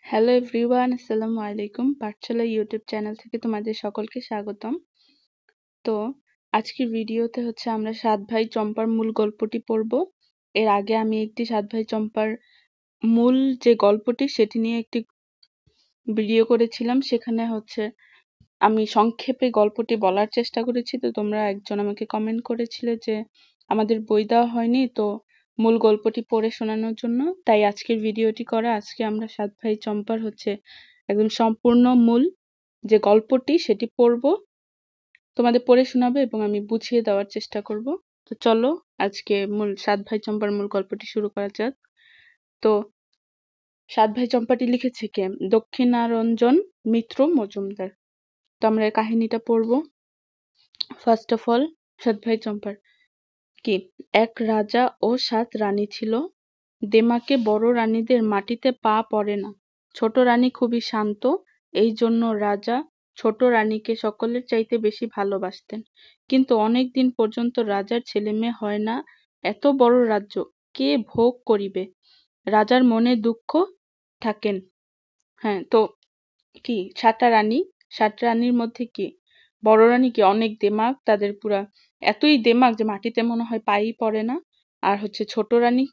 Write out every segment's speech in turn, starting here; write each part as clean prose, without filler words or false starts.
Hello everyone, আসসালামু আলাইকুম। পাঠশালা YouTube channel থেকে তোমাদের সকলকে স্বাগতম। তো আজকের ভিডিওতে আমরা সাত ভাই চম্পার মূল গল্পটি পড়ব। এর আগে আমি একটি সাত ভাই চম্পার মূল যে গল্পটি সেটি নিয়ে একটি ভিডিও করেছিলাম। সেখানে আমি সংক্ষেপে গল্পটি বলার চেষ্টা করেছি। তো তোমরা একজন আমাকে কমেন্ট করেছিলে যে আমাদের বই দেওয়া হয়নি, তো মূল গল্পটি পড়ে শোনানোর জন্য। তাই আজকের ভিডিওটি করা। আজকে আমরা সাত ভাই চম্পার একদম সম্পূর্ণ মূল যে গল্পটি সেটি পড়ব, তোমাদের পড়ে শোনাবে এবং আমি বুঝিয়ে দেওয়ার চেষ্টা করব। তো চলো আজকে মূল সাত ভাই চম্পার মূল গল্পটি শুরু করা যাক। তো সাত ভাই চম্পাটি লিখেছে কে? দক্ষিণারঞ্জন মিত্র মজুমদার। তো আমরা এর কাহিনীটা পড়বো। ফার্স্ট অফ অল, সাত ভাই চম্পার কি? এক রাজা ও 7 রানী ছিল। দেমাকে বড় রানীদের মাটিতে পা পড়ে না। ছোট রানী খুবই শান্ত, এই জন্য রাজা ছোট রানীকে সকলের চাইতে বেশি ভালোবাসতেন। কিন্তু অনেক দিন পর্যন্ত রাজার ছেলে মেয়ে হয় না। এত বড় রাজ্য কে ভোগ করিবে? রাজার মনে দুঃখ থাকেন। হ্যাঁ, তো কি 7টা রানী? 7 রানীর মধ্যে কি বড় রানী কি অনেক দেমাগ, তাদের পুরা এতই দেমাগ যে মাটিতে মনে হয় পাই পড়ে না। আর ছোট রানী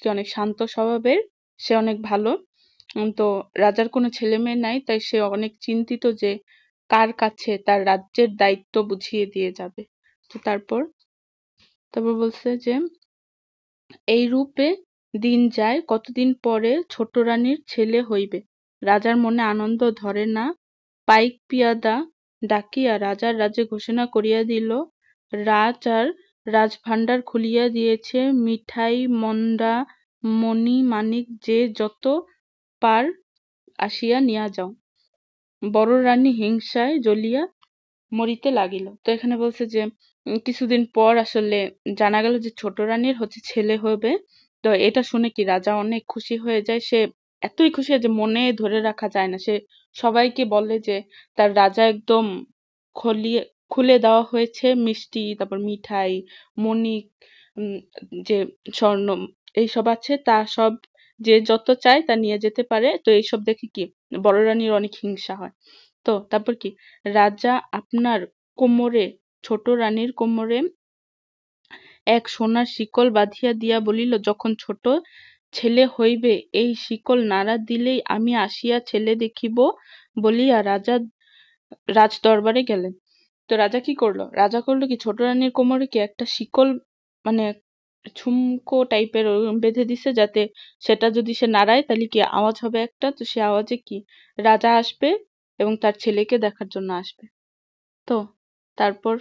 কি অনেক শান্ত স্বভাবের, সে অনেক ভালো। তো রাজার কোনো ছেলে মেয়ে নাই, তাই সে অনেক চিন্তিত যে কার কাছে তার রাজ্যের দায়িত্ব বুঝিয়ে দিয়ে যাবে। তো তারপর বলছে যে এই রূপে দিন যায়, কতদিন পরে ছোট রানীর ছেলে হইবে। রাজার মনে আনন্দ ধরে না। পাইক পিয়াদা ডাকিয়া রাজার রাজ্যে ঘোষণা করিয়া দিল, রাজ আর রাজভাণ্ডার খুলিয়া দিয়েছে, মিঠাই মন্ডা মণি মানিক যে যত পার আসিয়া নিয়া যাও। বড় রানী হিংসায় জ্বলিয়া মরিতে লাগিল। তো এখানে বলছে যে কিছুদিন পর জানা গেল যে ছোট রানীর ছেলে হবে। তো এটা শুনে কি রাজা অনেক খুশি হয়ে যায়। সে এতই খুশি হয় যে মনে ধরে রাখা যায় না। সে সবাইকে বলে যে তার রাজা একদম খলিয়ে খুলে দেওয়া হয়েছে, মিষ্টি, তারপর মিঠাই, মণিক, যে স্বর্ণ এইসব আছে, তা সব যে যত চায় তা নিয়ে যেতে পারে। তো এইসব দেখে কি বড় রানীর অনেক হিংসা হয়। তো তারপর কি রাজা আপনার কোমরে, ছোট রানীর কোমরে এক সোনার শিকল বাঁধিয়া দিয়া বলিল, যখন ছোট ছেলে হইবে এই শিকল নাড়া দিলেই আমি আসিয়া ছেলে দেখিব। বলিয়া রাজা রাজ দরবারে গেলেন। তো রাজা কি করলো? রাজা করলো কি ছোট রানীর কোমরে কি একটা শিকল, মানে ঝুমকো টাইপের বেঁধে দিছে, যাতে সেটা যদি সে নাড়ায় তাহলে কি আওয়াজ হবে একটা। তো সে আওয়াজে কি রাজা আসবে এবং তার ছেলেকে দেখার জন্য আসবে। তো তারপর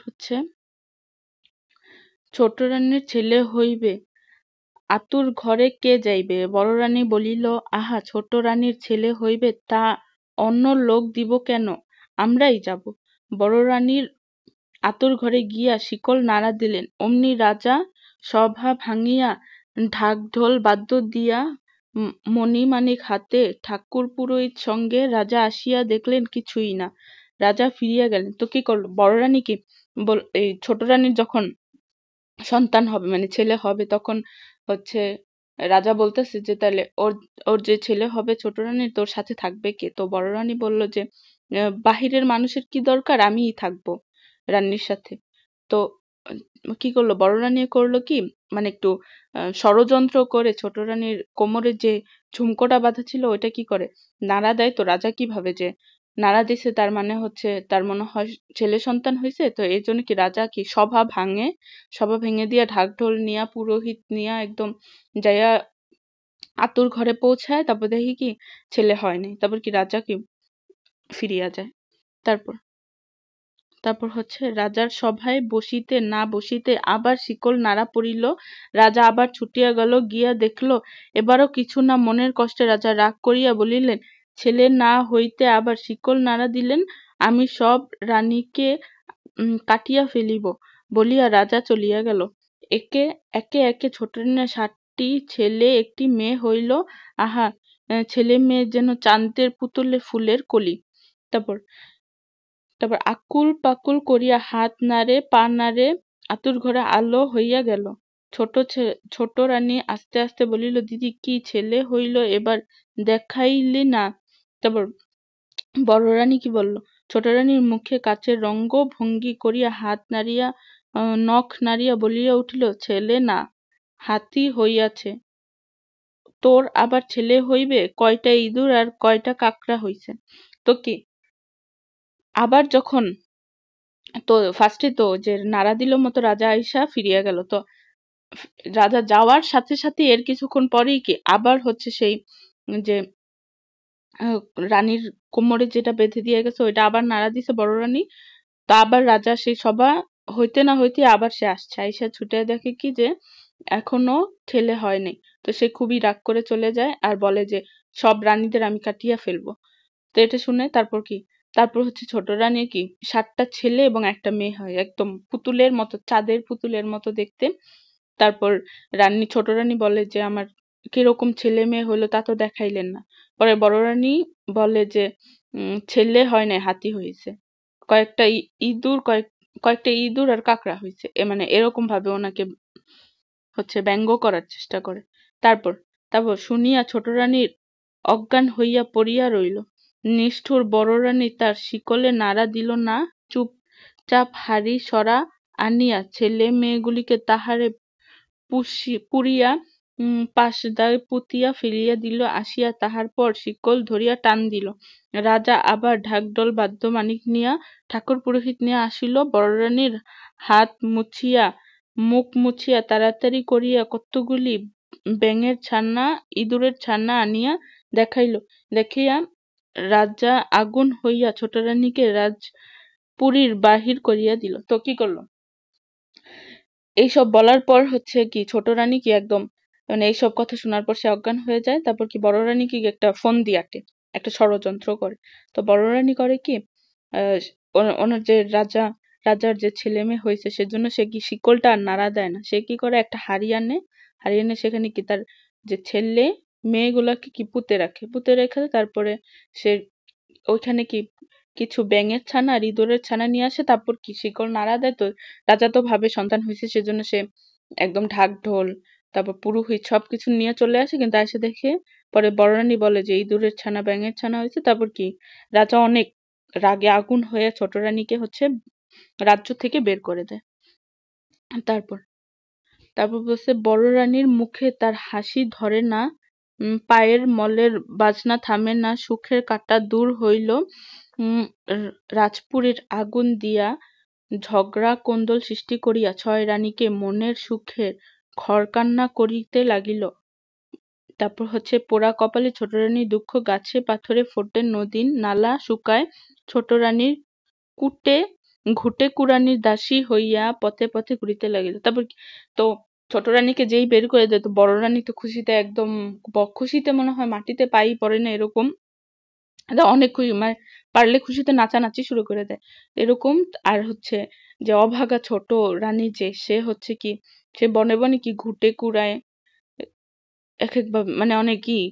ছোট রানীর ছেলে হইবে, আতুর ঘরে কে যাইবে? বড় রানী বলিল, আহা, ছোট রানীর ছেলে হইবে তা অন্য লোক দিব কেন? আমরাই যাব। বড় রানীর আতুর ঘরে গিয়া শিকল নাড়া দিলেন। অমনি রাজা সভা ভাঙিয়া ঢাক ঢোল বাদ্য দিয়া মণিমাণিক হাতে ঠাকুর পুরোহিত সঙ্গে রাজা আসিয়া দেখলেন কিছুই না। রাজা ফিরিয়া গেলেন। তো কি করলো বড় রানী? কি এই ছোট রানীর যখন সন্তান হবে, মানে ছেলে হবে, তখন রাজা বলতেছে যে তাহলে ওর ওর যে ছেলে হবে ছোট রানীর, তোর সাথে থাকবে কে? তো বড় রানী বলল যে বাহিরের মানুষের কি দরকার, আমিই থাকবো রানীর সাথে। তো কি করলো বড় রানী? করলো কি, মানে একটু ষড়যন্ত্র করে ছোট রানীর কোমরে যে ঝুমকোটা বাঁধা ছিল ওইটা কি করে নাড়া দেয়। তো রাজা কি ভাবে যে নাড়া দিছে, তার মানে তার মনে হয় ছেলে সন্তান হয়েছে। তো এই জন্য কি রাজা কি সভা ভেঙে দিয়া ঢাক ঢোল নিয়া পুরোহিত নিয়া একদম যাইয়া আতুর ঘরে পৌঁছায়। তারপর দেখি কি ছেলে হয়নি। তারপর কি রাজা কি ফিরিয়া যায়। তারপর তারপর রাজার সভায় বসিতে না বসিতে আবার শিকল নাড়া পড়িল। রাজা আবার ছুটিয়া গেল, গিয়া দেখল এবারও কিছু না। মনের কষ্টে রাজা রাগ করিয়া বলিলেন, ছেলে না হইতে আবার শিকল নাড়া দিলেন, আমি সব রানীকে কাটিয়া ফেলিব। বলিয়া রাজা চলিয়া গেল। একে একে একে ছোট রানীর 7টি ছেলে একটি মেয়ে হইল। আহা, ছেলে মেয়ে যেন চাঁদের পুতুলে ফুলের কলি। তারপর তারপর আকুল পাকুল করিয়া হাত নাড়ে পা নাড়ে, আতুর ঘরে আলো হইয়া গেল। ছোট রানী আস্তে আস্তে বলিল, দিদি কি ছেলে হইল এবার দেখাইলি না। তারপর বড় রানী কি বলল? ছোট রানীর মুখে কাচের রঙ্গ ভঙ্গি করিয়া হাত নাড়িয়া নখ নাড়িয়া বলিয়া উঠিল, ছেলে না, হাতি হইয়াছে। তোর আবার ছেলে হইবে? কয়টা ইঁদুর আর কয়টা কাকড়া হইছে? তো কি আবার যখন তো ফার্স্টে তো যে নাড়া দিল মতো রাজা আইসা ফিরিয়া গেল। তো রাজা যাওয়ার সাথে সাথে এর কিছুক্ষণ পরেই কি আবার হচ্ছে সেই যে রানীর কোমরে যেটা বেঁধে দিয়ে গেছে ওইটা আবার নাড়া দিছে বড় রানী। তো আবার রাজা সেই সভা হইতে না হইতে আবার সে আসছে, আইসা ছুটে দেখে কি যে এখনো ছেলে হয়নি। তো সে খুবই রাগ করে চলে যায় আর বলে যে সব রানীদের আমি কাটিয়া ফেলবো। তো এটা শুনে তারপর কি তারপর হচ্ছে ছোট রানীর কি 7টা ছেলে এবং একটা মেয়ে হয়, একদম পুতুলের মতো, চাঁদের পুতুলের মতো দেখতে। তারপর ছোট রানী বলে যে আমার কিরকম ছেলে মেয়ে হলো তা তো দেখাইলেন না। পরে বড় রানী বলে যে ছেলে হয় নাই, হাতি হয়েছে। কয়েকটা ইঁদুর কয়েকটা ইঁদুর আর কাকড়া হয়েছে, মানে এরকম ভাবে ওনাকে হচ্ছে ব্যঙ্গ করার চেষ্টা করে। তারপর তারপর শুনিয়া ছোট রানীর অজ্ঞান হইয়া পড়িয়া রইল। নিষ্ঠুর বড় রানী তার শিকলে নাড়া দিল না, চুপচাপ হাড়ি সরা আনিয়া ছেলে মেয়েগুলিকে তাহারে পুরিয়া পাশদায় পুঁতিয়া ফেলিয়া দিল, আসিয়া তাহার পর শিকল ধরিয়া টান দিল। রাজা আবার ঢাকঢোল বাদ্যমাণিক নিয়া ঠাকুর পুরোহিত নিয়া আসিল। বড় রানীর হাত মুছিয়া মুখ মুছিয়া তাড়াতাড়ি করিয়া কতগুলি ব্যাঙের ছানা ইঁদুরের ছানা আনিয়া দেখাইল। দেখিয়া রাজা আগুন হইয়া ছোট রানীকে রাজপুরীর বাহির করিয়া দিল। তো কি করলো? এইসব বলার পর হচ্ছে কি ছোট রানী কি একদম মানে এইসব কথা শোনার পর সে অজ্ঞান হয়ে যায়। তারপর কি বড় রানী কি একটা ফোন দিয়ে আটে, একটা ষড়যন্ত্র করে। তো বড় রানী করে কি ওনার যে রাজার যে ছেলে মেয়ে হয়েছে সেজন্য সে কি শিকলটা আর নাড়া দেয় না, সে কি করে একটা হাড়ি আনে সেখানে কি তার যে ছেলে মেয়েগুলাকে কি পুঁতে রেখে তারপরে সে ওইখানে কি কিছু ব্যাঙের ছানা আর ইঁদুরের ছানা নিয়ে আসে। তারপর কি শিকল নাড়া দেয়। তো রাজা তো ভাবে সন্তান হয়েছে, সেজন্য সে একদম ঢাক ঢোল তারপর পুরোহিত সবকিছু নিয়ে চলে আসে। কিন্তু এসে দেখে পরে বড় রানী বলে যে ইঁদুরের ছানা ব্যাঙের ছানা হয়েছে। তারপর কি রাজা অনেক রাগে আগুন হয়ে ছোট রানীকে হচ্ছে রাজ্য থেকে বের করে দেয়। তারপর তারপর বলছে বড় রানীর মুখে তার হাসি ধরে না, পায়ের মলের বাজনা থামে না, সুখের কাঁটা দূর হইল। রাজপুরীর আগুন দিয়া ঝগড়া কোন্দল সৃষ্টি করিয়া 6 রানীকে মনের সুখে ঘরকান্না করিতে লাগিল। তারপর হচ্ছে পোড়া কপালে ছোট রানীর দুঃখ, গাছে পাথরে ফোটে নদী নালা শুকায়, ছোট রানীর ঘুটে কুড়ানির দাসী হইয়া পথে পথে ঘুরিতে লাগিল। তারপর তো ছোট রানীকে যেই বের করে দেয় তো বড় রানী তো খুশিতে একদম খুশিতে মনে হয় মাটিতে পাই পড়ে না এরকম, অনেক খুশি, মানে পারলে খুশিতে নাচানাচি শুরু করে দেয় এরকম। আর হচ্ছে যে অভাগা ছোট রানী যে সে হচ্ছে কি সে বনে বনে কি ঘুটে কুড়ায় এক একভাবে, মানে অনেকই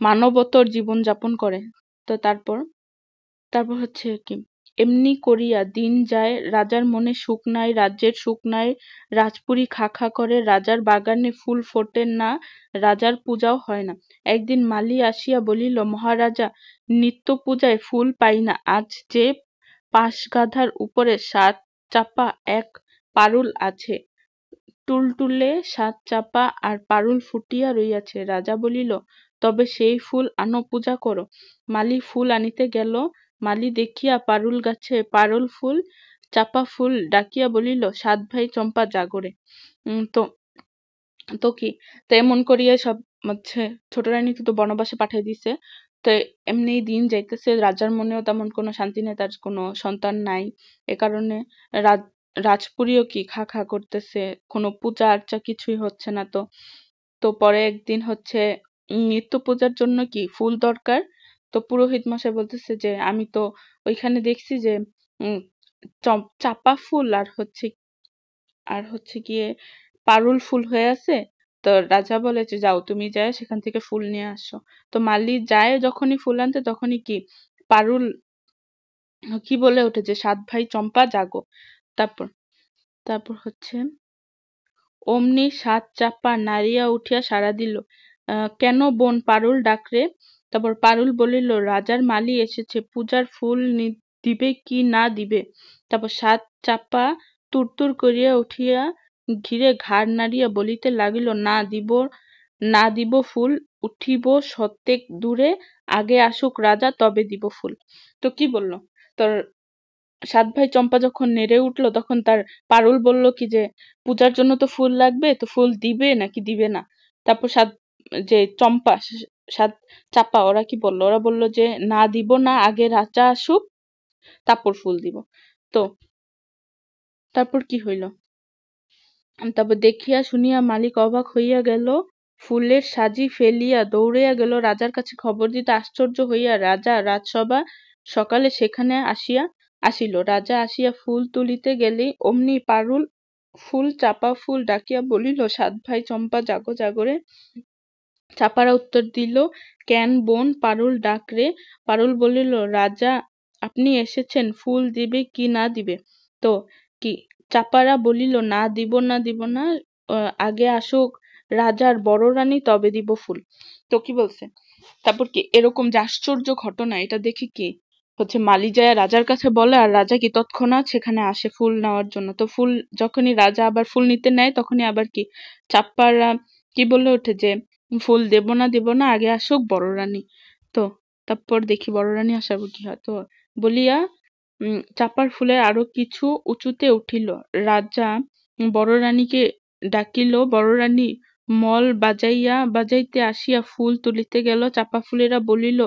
মানবতর জীবন যাপন করে। তো তারপর হচ্ছে কি এমনি করিয়া দিন যায়, রাজার মনে সুখ নাই, রাজ্যের সুখ নাই, রাজপুরী খা খা করে, রাজার বাগানে ফুল ফোটে না, রাজার পূজাও হয় না। একদিন মালি আসিয়া বলিল, মহারাজা, নিত্য পূজায় ফুল পাই না, আজ যে পাশগাধার উপরে 7 চাপা এক পারুল আছে, টুলটুলে 7 চাপা আর পারুল ফুটিয়া রহিয়াছে। রাজা বলিল, তবে সেই ফুল আনো, পূজা করো। মালি ফুল আনিতে গেল। মালি দেখিয়া পারুল গাছে পারুল ফুল, চাপা ফুল, ডাকিয়া বলিল, 7 ভাই চম্পা জাগরে। তো তো কি তো এমন করিয়া সব হচ্ছে ছোট রানীকে তো বনবাসে পাঠিয়ে দিছে। তো এমনি দিন যাইতেছে, রাজার মনেও তেমন কোনো শান্তি নেই, তার কোনো সন্তান নাই। এ কারণে রাজপুরীও কি খা খা করতেছে, কোনো পূজা আর্চা কিছুই হচ্ছে না। তো তো পরে একদিন হচ্ছে নিত্য পূজার জন্য কি ফুল দরকার। তো পুরোহিত মশাই বলতেছে যে আমি তো ওইখানে দেখছি যে উম চাপা ফুল আর হচ্ছে গিয়ে পারুল ফুল হয়ে আছে। তো রাজা বলে যে যাও, তুমি যায় সেখান থেকে ফুল নিয়ে আসো। তো মালি যায় যখনই ফুল আনতে তখনই কি পারুল কি বলে ওঠে যে 7 ভাই চম্পা জাগো। তারপর তারপর হচ্ছে অমনি সাত চাপা নাড়িয়া উঠিয়া সাড়া দিল, কেন বোন পারুল ডাকরে? তারপর পারুল বলিল, রাজার মালি এসেছে, পূজার ফুল দিবে কি না দিবে? তারপর সাত চাপা তুরতুর করিয়া উঠিয়া ঘিরে ঘাড় নাড়িয়া বলিতে লাগিল, না দিব ফুল, উঠিব শতেক দূরে, আগে আসুক রাজা তবে দিব ফুল। তো কি বললো তোর সাত ভাই চম্পা যখন নেড়ে উঠলো তখন তার পারুল বলল কি যে পূজার জন্য তো ফুল লাগবে, তো ফুল দিবে নাকি দিবে না? তারপর যে চম্পা সাত চাপা ওরা কি বললো? ওরা বলল যে না দিব না, আগে রাজা আসুক তারপর ফুল দিব। তো তারপর কি হইল? তারপর দেখিয়া শুনিয়া মালিক অবাক হইয়া গেল, ফুলের সাজি ফেলিয়া দৌড়িয়া গেল রাজার কাছে খবর দিতে। আশ্চর্য হইয়া রাজা রাজসভা সকালে সেখানে আসিল। রাজা আসিয়া ফুল তুলিতে গেলেই অমনি পারুল ফুল চাপা ফুল ডাকিয়া বলিল, সাত ভাই চম্পা জাগো জাগরে। চাপারা উত্তর দিল, কেন বোন পারুল ডাকরে? পারুল বলিল, রাজা আপনি এসেছেন, ফুল দিবে কি না দিবে? তো কি চাপারা বলিল, না দিব না, আগে আসুক রাজার বড় রানী তবে দিব ফুল। তো কি বলছে? তারপর কি এরকম যে আশ্চর্য ঘটনা, এটা দেখে কি হচ্ছে মালি যায় রাজার কাছে বলে, আর রাজা কি তৎক্ষণাৎ সেখানে আসে ফুল নেওয়ার জন্য। তো ফুল যখনই রাজা আবার ফুল নিতে নেয় তখনই আবার কি চাপ্পারা কি বলে ওঠে যে ফুল দেব না, আগে আসুক বড় রানী। তো তারপর দেখি বড় রানী আসার পর কি হয়। তো বলিয়া চাপার ফুলের আরো কিছু উঁচুতে উঠিল। রাজা বড় রানীকে ডাকিল। বড় রানী মল বাজাইতে আসিয়া ফুল তুলিতে গেল। চাপা ফুলেরা বলিল,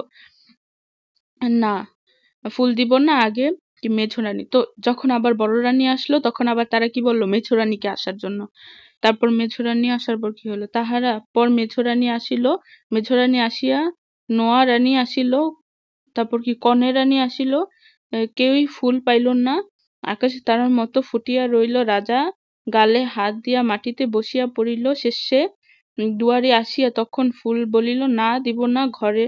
না ফুল দিব না, আগে কি মেঝো রানী। তো যখন আবার বড় রানী আসলো তখন আবার তারা কি বললো মেঝো রানীকে আসার জন্য। তারপর মেঝো রানী আসার পর কি হলো? তাহারা পর মেঝো রানী আসিল। মেঝো রানী আসিয়া নোয়া রানী আসিল, তারপর কি কনে রানী আসিল। কেউই ফুল পাইল না। আকাশে তারার মতো ফুটিয়া রইল। রাজা গালে হাত দিয়া মাটিতে বসিয়া পড়িল। শেষে দুয়ারে আসিয়া তখন ফুল বলিল, না দিব না, ঘরে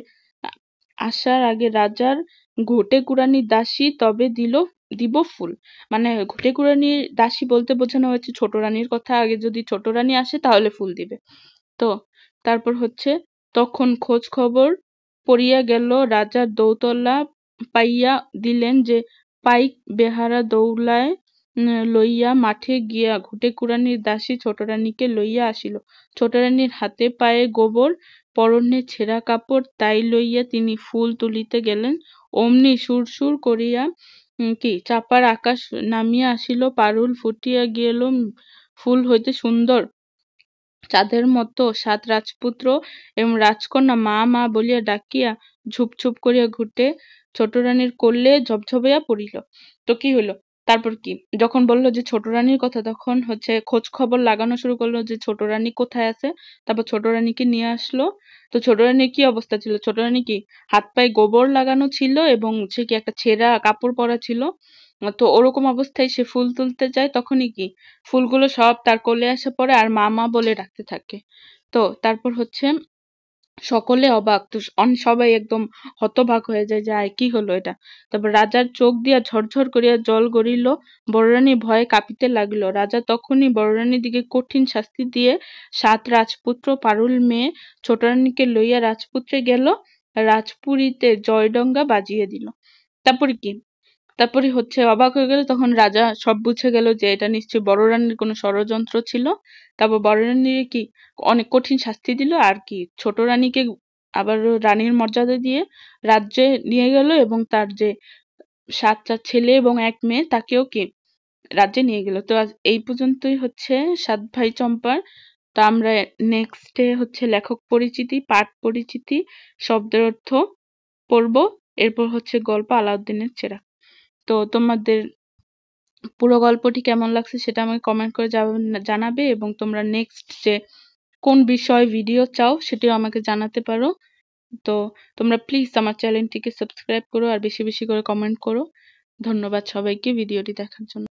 আসার আগে রাজার ঘটে কুড়ানির দাসী তবে দিব ফুল। মানে ঘটে কুড়ানির দাসী বলতে বোঝানো হয়েছে ছোট রানীর কথা, আগে যদি ছোট রানী আসে তাহলে ফুল দিবে। তো তারপর হচ্ছে তখন খোঁজ খবর পড়িয়া গেল। রাজার দৌতলা পাইয়া দিলেন যে পাইক বেহারা দৌলায় লইয়া মাঠে গিয়া ঘুটে কুড়ানির দাসী ছোট রানীকে লইয়া আসিল। ছোট রানীর হাতে পায়ে গোবর, পরনে ছেঁড়া কাপড়, তাই লইয়া তিনি ফুল তুলিতে গেলেন। অমনি সুরসুর করিয়া কি চাপার আকাশ নামিয়া আসিল। পারুল ফুটিয়া গেল ফুল হইতে সুন্দর চাঁদের মতো। সাত রাজপুত্র এবং রাজকন্যা মা মা বলিয়া ডাকিয়া ঝুপঝুপ করিয়া ঘুটে ছোট রানীর কোলে ঝপঝপাইয়া পড়িল। তো কি হইলো? তারপর কি যখন বললো যে ছোট রানীর কথা, তখন হচ্ছে খোঁজ খবর লাগানো শুরু করলো যে ছোট রানী কোথায় আছে। তারপর ছোট রানীকে নিয়ে আসলো। তো ছোট রানীর কি অবস্থা ছিল? ছোট রানী কি হাত পায়ে গোবর লাগানো ছিল এবং সে কি একটা ছেঁড়া কাপড় পরা ছিল। তো ওরকম অবস্থায় সে ফুল তুলতে যায়, তখনই কি ফুলগুলো সব তার কোলে এসে পড়ে আর মা মা বলে ডাকতে থাকে। তো তারপর হচ্ছে সকলে অবাক। তো সবাই একদম হতবাক হয়ে যায় যে আয় কি হলো এটা। তারপর রাজার চোখ দিয়া ঝরঝর করিয়া জল গড়িল। বড় রানী ভয়ে কাঁপিতে লাগিল। রাজা তখনই বড় রানীর দিকে কঠিন শাস্তি দিয়ে সাত রাজপুত্র পারুল মেয়ে ছোট রানীকে লইয়া রাজপুত্রে গেল। রাজপুরীতে জয়ডঙ্কা বাজিয়ে দিল। তারপরে কি তারপরে হচ্ছে অবাক হয়ে গেল। তখন রাজা সব বুঝে গেল যে এটা নিশ্চয়ই বড় রানীর কোনো ষড়যন্ত্র ছিল। তারপর বড় রানীর কি অনেক কঠিন শাস্তি দিল, আর কি ছোট রানীকে আবার রানীর মর্যাদা দিয়ে রাজ্যে নিয়ে গেল এবং তার যে সাতটা ছেলে এবং এক মেয়ে তাকেও কি রাজ্যে নিয়ে গেল। তো আজ এই পর্যন্তই হচ্ছে সাত ভাই চম্পার। তো আমরা নেক্সটে হচ্ছে লেখক পরিচিতি, পাঠ পরিচিতি, শব্দের অর্থ পড়বো। এরপর হচ্ছে গল্প আলাউদ্দিনের চেরাগ। তো তোমাদের পুরো গল্পটি কেমন লাগছে সেটা আমাকে কমেন্ট করে জানাবে, এবং তোমরা নেক্সট যে কোন বিষয় ভিডিও চাও সেটিও আমাকে জানাতে পারো। তো তোমরা প্লিজ আমার চ্যানেলটিকে সাবস্ক্রাইব করো আর বেশি বেশি করে কমেন্ট করো। ধন্যবাদ সবাইকে ভিডিওটি দেখার জন্য।